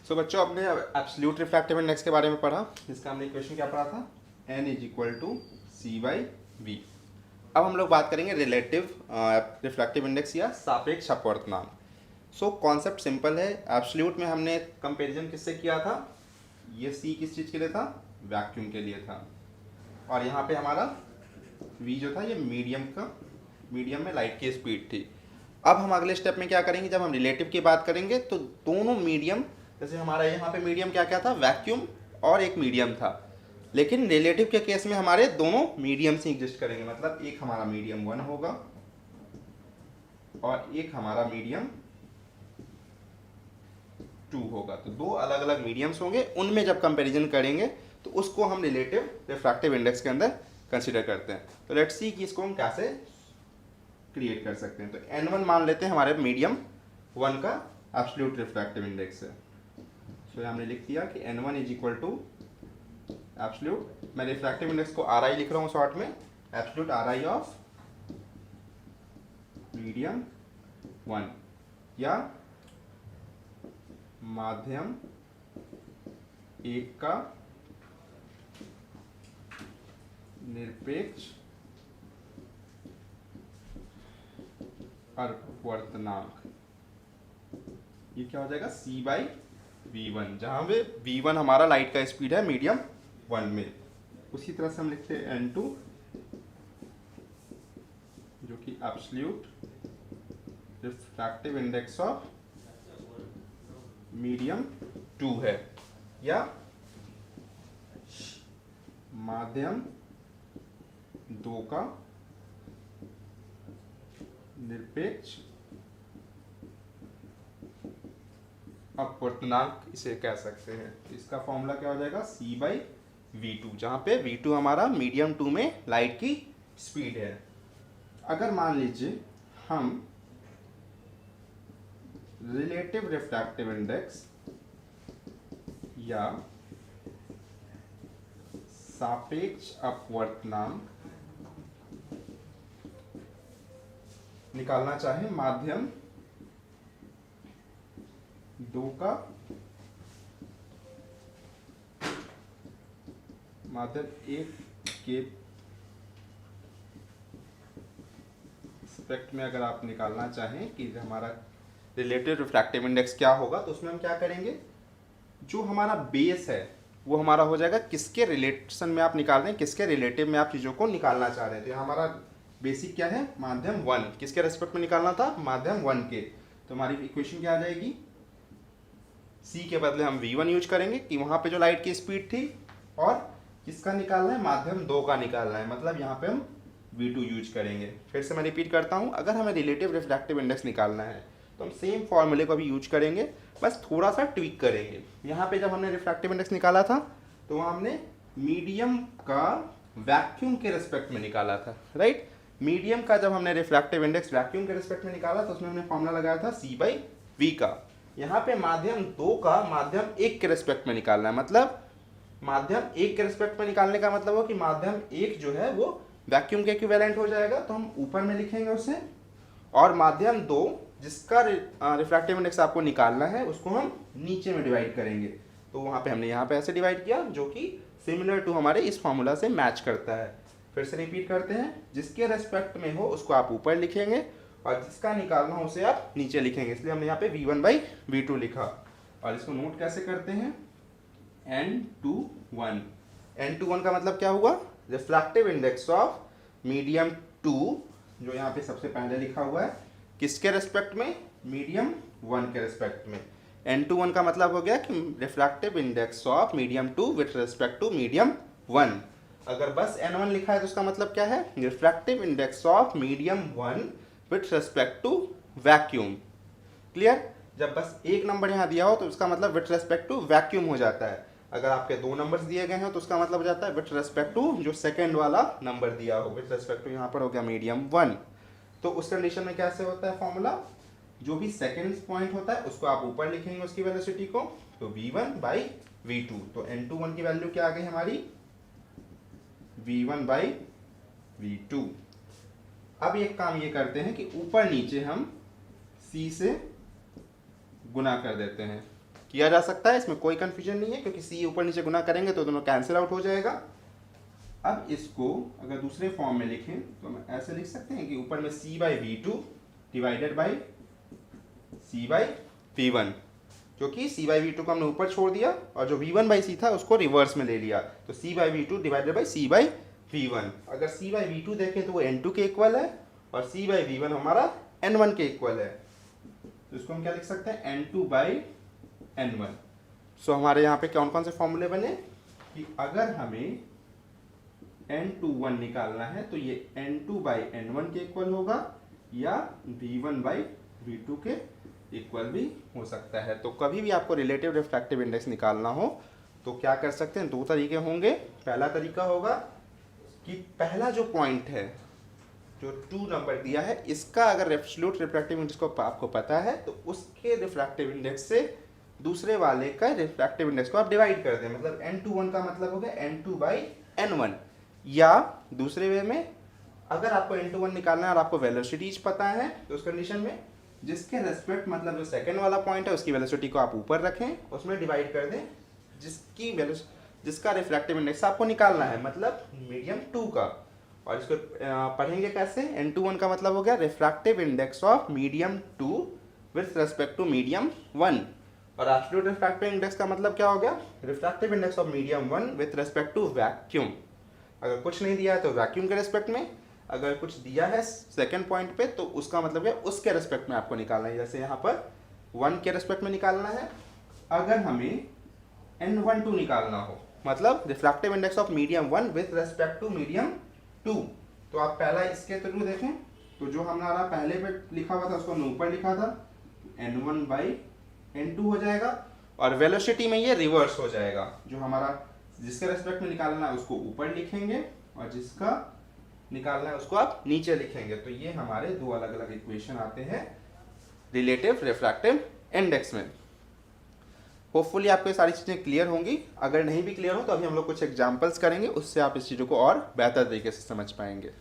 सो बच्चों, आपने absolute refractive index के बारे में पढ़ा, जिसका हमने इक्वेशन क्या पढ़ा था, n is equal to C by V. अब हम लोग बात करेंगे रिलेटिव रिफ्रैक्टिव इंडेक्स या सापेक्ष अपवर्तनांक। सो कॉन्सेप्ट सिंपल है। एब्सोल्यूट में हमने कंपैरिजन किससे किया था, ये सी किस चीज़ के लिए था, वैक्यूम के लिए था, और यहाँ पे हमारा v जो था ये मीडियम में लाइट की स्पीड थी। अब हम अगले स्टेप में क्या करेंगे, जब हम रिलेटिव की बात करेंगे तो दोनों मीडियम, जैसे हमारा यहाँ पे मीडियम क्या क्या था, वैक्यूम और एक मीडियम था, लेकिन रिलेटिव के केस में हमारे दोनों मीडियम से एग्जिस्ट करेंगे। मतलब एक हमारा मीडियम 1 होगा और एक हमारा मीडियम 2 होगा। तो दो अलग अलग मीडियम्स होंगे, उनमें जब कंपैरिजन करेंगे तो उसको हम रिलेटिव रिफ्रैक्टिव इंडेक्स के अंदर कंसीडर करते हैं। तो लेट्स सी कि इसको हम कैसे क्रिएट कर सकते हैं। तो n1 मान लेते हैं हमारे मीडियम 1 का एब्सोल्यूट रिफ्रैक्टिव इंडेक्स है। तो हमने लिख दिया कि n1 is equal to absolute, मैं रिफ्रैक्टिव इंडेक्स को RI लिख रहा हूँ शॉर्ट में, एब्सोल्यूट RI ऑफ मीडियम 1 या माध्यम 1 का निरपेक्ष अपवर्तनांक। ये क्या हो जाएगा, सी बाई V1, जहां पे V1 हमारा लाइट का स्पीड है मीडियम 1 में। उसी तरह से हम लिखते हैं N2 जो कि absolute refractive index of medium 2 है, या माध्यम 2 का निरपेक्ष अपवर्तनांक इसे कह सकते हैं। इसका फॉर्मूला क्या हो जाएगा, C बाई V2, जहाँ पे V2 हमारा मीडियम 2 में लाइट की स्पीड है। अगर मान लीजिए हम रिलेटिव रिफ्रैक्टिव इंडेक्स या सापेक्ष अपवर्तनांक निकालना चाहें माध्यम 2 का, माध्यम 1 के एस्पेक्ट में अगर आप निकालना चाहें कि हमारा रिलेटिव रिफ्रैक्टिव इंडेक्स क्या होगा, तो उसमें हम क्या करेंगे, जो हमारा बेस है वो हमारा हो जाएगा किसके रिलेशन में आप निकाल रहे हैं, किसके रिलेटिव में आप चीज़ों को निकालना चाह रहे हैं। तो हमारा बेसिक क्या है, माध्यम 1, किसके रेस्पेक्ट में निकालना था, माध्यम 1 के। तो हमारी इक्वेशन क्या आ जाएगी, C के बदले हम V1 यूज करेंगे कि वहाँ पे जो लाइट की स्पीड थी, और किसका निकालना है, माध्यम 2 का निकालना है, मतलब यहाँ पे हम V2 यूज करेंगे। फिर से मैं रिपीट करता हूँ, अगर हमें रिलेटिव रिफ्रैक्टिव इंडेक्स निकालना है तो हम सेम फॉर्मूले को भी यूज करेंगे, बस थोड़ा सा ट्विक करेंगे। यहाँ पे जब हमने रिफ्रैक्टिव इंडेक्स निकाला था तो वहाँ हमने मीडियम का वैक्यूम के रेस्पेक्ट में निकाला था, राइट। मीडियम का जब हमने रिफ्रैक्टिव इंडेक्स वैक्यूम के रेस्पेक्ट में निकाला तो उसमें हमने फॉर्मूला लगाया था C बाई V का। यहाँ पे माध्यम 2 का माध्यम 1 के रेस्पेक्ट में निकालना है, मतलब माध्यम 1 के रेस्पेक्ट में निकालने का मतलब हो कि माध्यम 1 जो है वो वैक्यूम के इक्विवेलेंट हो जाएगा, तो हम ऊपर में लिखेंगे उसे, और माध्यम 2 जिसका रिफ्रैक्टिव इंडेक्स आपको निकालना है उसको हम नीचे में डिवाइड करेंगे। तो वहाँ पे हमने यहाँ पे ऐसे डिवाइड किया, जो कि सिमिलर टू हमारे इस फॉर्मूला से मैच करता है। फिर से रिपीट करते हैं, जिसके रेस्पेक्ट में हो उसको आप ऊपर लिखेंगे और जिसका निकालना हो उसे आप नीचे लिखेंगे, इसलिए हमने यहाँ पे V1 बाई V2 लिखा। और इसको नोट कैसे करते हैं, N21, N21 का मतलब क्या हुआ, रिफ्रैक्टिव इंडेक्स ऑफ मीडियम 2, जो यहाँ पे सबसे पहले लिखा हुआ है, किसके रेस्पेक्ट में, मीडियम 1 के रेस्पेक्ट में। N21 का मतलब हो गया कि refractive index of medium 2 with respect to medium 1। अगर बस N1 लिखा है तो उसका मतलब क्या है, refractive index of medium 1 with respect to vacuum. Clear, जब बस एक नंबर यहाँ दिया हो तो उसका मतलब विथ रेस्पेक्ट टू वैक्यूम हो जाता है। अगर आपके दो नंबर्स दिए गए हैं तो उसका मतलब हो जाता है विथ रेस्पेक्ट टू जो सेकंड वाला नंबर दिया हो, विथ रेस्पेक्ट टू यहाँ पर हो गया मीडियम 1। तो उस कंडीशन में कैसे होता है फॉर्मूला, जो भी सेकंड पॉइंट होता है उसको आप ऊपर लिखेंगे उसकी वेलोसिटी को, तो V1 बाई V2। तो N21 की वैल्यू क्या आ गई हमारी, V1 बाई V2। अब एक काम ये करते हैं कि ऊपर नीचे हम C से गुना कर देते हैं। किया जा सकता है, इसमें कोई कन्फ्यूजन नहीं है, क्योंकि सी ऊपर नीचे गुना करेंगे तो दोनों कैंसिल आउट हो जाएगा। अब इसको अगर दूसरे फॉर्म में लिखें तो हम ऐसे लिख सकते हैं कि ऊपर में C by V two divided by C by V one, क्योंकि सी बाई वी टू को हमने ऊपर छोड़ दिया और जो वी वन बाई सी था उसको रिवर्स में ले लिया, तो C by V two divided by C by V one. अगर सी बाई वी टू देखें तो वो एन टू के इक्वल है और सी बाई वी वन हमारा एन वन के इक्वल है, तो इसको हम क्या लिख सकते हैं, N two by N one. So हमारे यहाँ पे कौन कौन से फॉर्मूले बने कि अगर हमें n21 निकालना है तो ये n2 बाई n1 के इक्वल होगा या v1 बाई v2 के इक्वल भी हो सकता है। तो कभी भी आपको रिलेटिव रिफ्रैक्टिव इंडेक्स निकालना हो तो क्या कर सकते हैं, दो तरीके होंगे। पहला तरीका होगा कि पहला जो पॉइंट है जो 2 नंबर दिया है, इसका अगर एब्सोल्यूट रिफ्रैक्टिव इंडेक्स को आपको पता है तो उसके रिफ्रैक्टिव इंडेक्स से दूसरे वाले का रिफ्रैक्टिव इंडेक्स को आप डिवाइड कर दें, मतलब n21 का मतलब हो गया n2 बाई n1। या दूसरे वे में अगर आपको n21 निकालना है और आपको वेलोसिटीज पता है तो उस कंडीशन में जिसके रेस्पेक्ट मतलब जो सेकंड वाला पॉइंट है उसकी वेलोसिटी को आप ऊपर रखें, उसमें डिवाइड कर दें जिसका रिफ्रैक्टिव इंडेक्स आपको निकालना है, मतलब मीडियम 2 का। और इसको पढ़ेंगे कैसे, n21 का मतलब हो गया refractive index of medium 2 with respect to medium 1, और एब्सोल्यूट रिफ्रैक्टिव इंडेक्स का मतलब क्या हो गया, refractive index of medium 1 with respect to vacuum. अगर कुछ नहीं दिया है तो वैक्यूम के रेस्पेक्ट में, अगर कुछ दिया है सेकंड पॉइंट पे तो उसका मतलब है उसके रेस्पेक्ट में आपको निकालना है। जैसे यहाँ पर 1 के रेस्पेक्ट में निकालना है। अगर हमें n12 निकालना हो मतलब refractive index of medium 1 with respect to medium 2, तो आप पहला इसके थ्रू देखें तो जो हमारा पहले पे लिखा हुआ था उसको हमने ऊपर लिखा था, n1 बाई n2 हो जाएगा, और वेलोसिटी में ये रिवर्स हो जाएगा, जो हमारा जिसके रेस्पेक्ट में निकालना है उसको ऊपर लिखेंगे और जिसका निकालना है उसको आप नीचे लिखेंगे। तो ये हमारे दो अलग अलग इक्वेशन आते हैं रिलेटिव रिफ्रैक्टिव इंडेक्स में। होपफुली आपको ये सारी चीज़ें क्लियर होंगी। अगर नहीं भी क्लियर हो तो अभी हम लोग कुछ एग्जांपल्स करेंगे, उससे आप इस चीज़ों को और बेहतर तरीके से समझ पाएंगे।